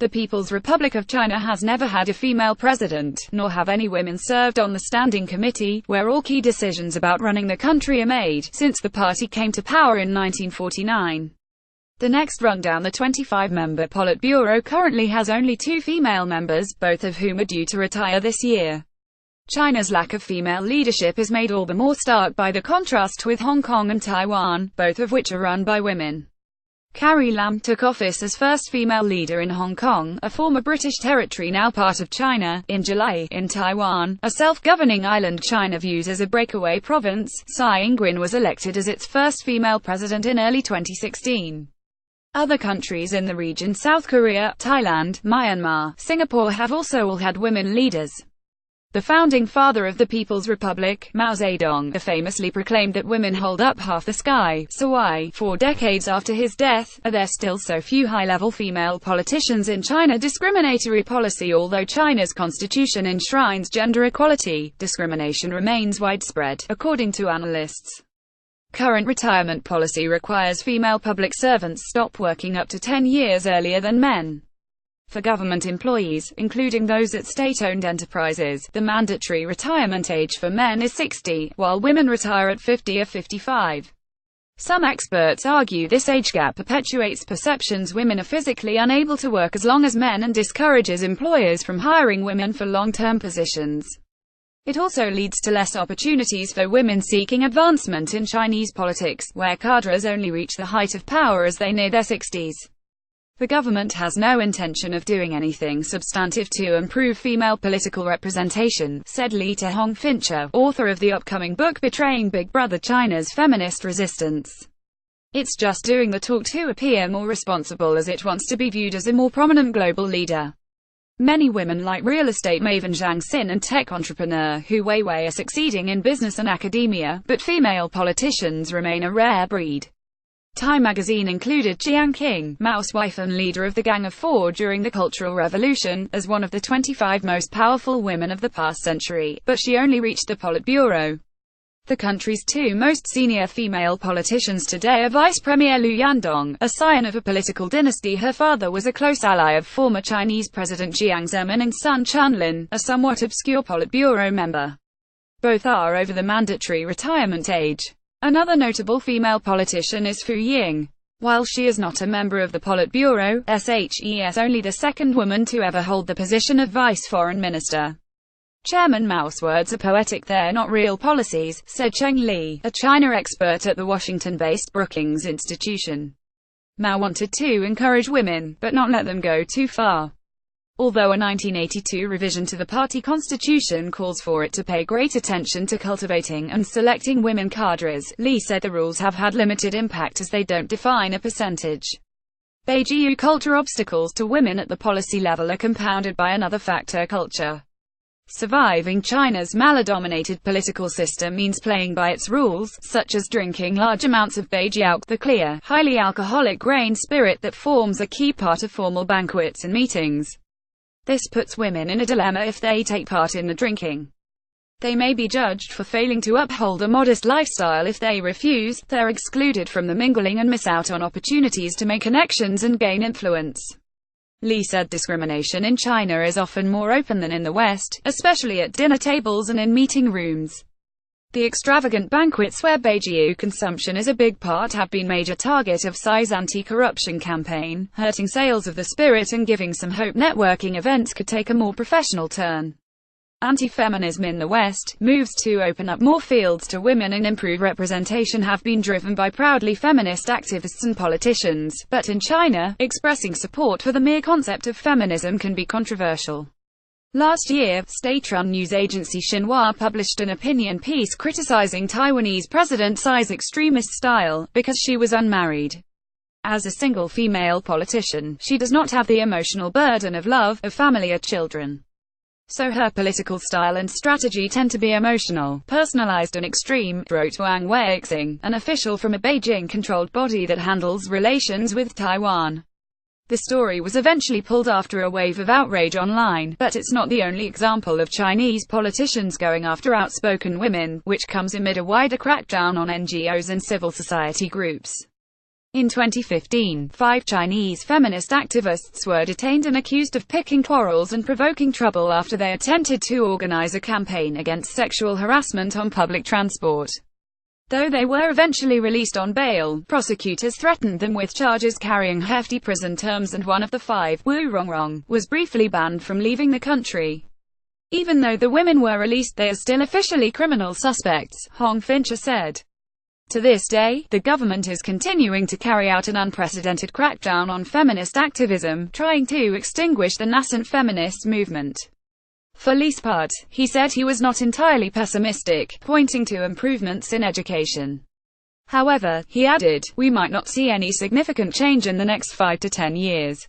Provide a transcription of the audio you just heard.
The People's Republic of China has never had a female president, nor have any women served on the Standing Committee, where all key decisions about running the country are made, since the party came to power in 1949. The next rundown, the 25-member Politburo, currently has only 2 female members, both of whom are due to retire this year. China's lack of female leadership is made all the more stark by the contrast with Hong Kong and Taiwan, both of which are run by women. Carrie Lam took office as first female leader in Hong Kong, a former British territory now part of China, in July. In Taiwan, a self-governing island China views as a breakaway province, Tsai Ing-wen was elected as its first female president in early 2016. Other countries in the region, South Korea, Thailand, Myanmar, Singapore, have also all had women leaders. The founding father of the People's Republic, Mao Zedong, famously proclaimed that women hold up half the sky, so why, 4 decades after his death, are there still so few high-level female politicians in China? Discriminatory policy. Although China's constitution enshrines gender equality, discrimination remains widespread, according to analysts. Current retirement policy requires female public servants stop working up to 10 years earlier than men. For government employees, including those at state-owned enterprises, the mandatory retirement age for men is 60, while women retire at 50 or 55. Some experts argue this age gap perpetuates perceptions women are physically unable to work as long as men and discourages employers from hiring women for long-term positions. It also leads to less opportunities for women seeking advancement in Chinese politics, where cadres only reach the height of power as they near their 60s. The government has no intention of doing anything substantive to improve female political representation, said Lee Tae-hong Fincher, author of the upcoming book Betraying Big Brother: China's Feminist Resistance. It's just doing the talk to appear more responsible, as it wants to be viewed as a more prominent global leader. Many women like real estate maven Zhang Xin and tech entrepreneur Hu Weiwei are succeeding in business and academia, but female politicians remain a rare breed. Time magazine included Jiang Qing, Mao's wife and leader of the Gang of Four during the Cultural Revolution, as one of the 25 most powerful women of the past century, but she only reached the Politburo. The country's 2 most senior female politicians today are Vice Premier Liu Yandong, a scion of a political dynasty. Her father was a close ally of former Chinese President Jiang Zemin, and son Chunlin, a somewhat obscure Politburo member. Both are over the mandatory retirement age. Another notable female politician is Fu Ying. While she is not a member of the Politburo, SHE only the second woman to ever hold the position of Vice Foreign Minister. Chairman Mao's words are poetic, they're not real policies, said Cheng Li, a China expert at the Washington-based Brookings Institution. Mao wanted to encourage women, but not let them go too far. Although a 1982 revision to the party constitution calls for it to pay great attention to cultivating and selecting women cadres, Li said the rules have had limited impact as they don't define a percentage. Beijing culture obstacles to women at the policy level are compounded by another factor: culture. Surviving China's male-dominated political system means playing by its rules, such as drinking large amounts of baijiao, the clear, highly alcoholic grain spirit that forms a key part of formal banquets and meetings. This puts women in a dilemma if they take part in the drinking. They may be judged for failing to uphold a modest lifestyle. If they refuse, they're excluded from the mingling and miss out on opportunities to make connections and gain influence. Li said discrimination in China is often more open than in the West, especially at dinner tables and in meeting rooms. The extravagant banquets where baijiu consumption is a big part have been major target of Tsai's anti-corruption campaign, hurting sales of the spirit and giving some hope networking events could take a more professional turn. Anti-feminism in the West, moves to open up more fields to women and improve representation have been driven by proudly feminist activists and politicians, but in China, expressing support for the mere concept of feminism can be controversial. Last year, state-run news agency Xinhua published an opinion piece criticizing Taiwanese President Tsai's extremist style, because she was unmarried. As a single female politician, she does not have the emotional burden of love, of family or children. So her political style and strategy tend to be emotional, personalized and extreme, wrote Wang Weixing, an official from a Beijing-controlled body that handles relations with Taiwan. The story was eventually pulled after a wave of outrage online, but it's not the only example of Chinese politicians going after outspoken women, which comes amid a wider crackdown on NGOs and civil society groups. In 2015, 5 Chinese feminist activists were detained and accused of picking quarrels and provoking trouble after they attempted to organize a campaign against sexual harassment on public transport. Though they were eventually released on bail, prosecutors threatened them with charges carrying hefty prison terms, and one of the 5, Wu Rongrong, was briefly banned from leaving the country. Even though the women were released, they are still officially criminal suspects, Hong Fincher said. To this day, the government is continuing to carry out an unprecedented crackdown on feminist activism, trying to extinguish the nascent feminist movement. For Lee's part, he said he was not entirely pessimistic, pointing to improvements in education. However, he added, "We might not see any significant change in the next 5 to 10 years.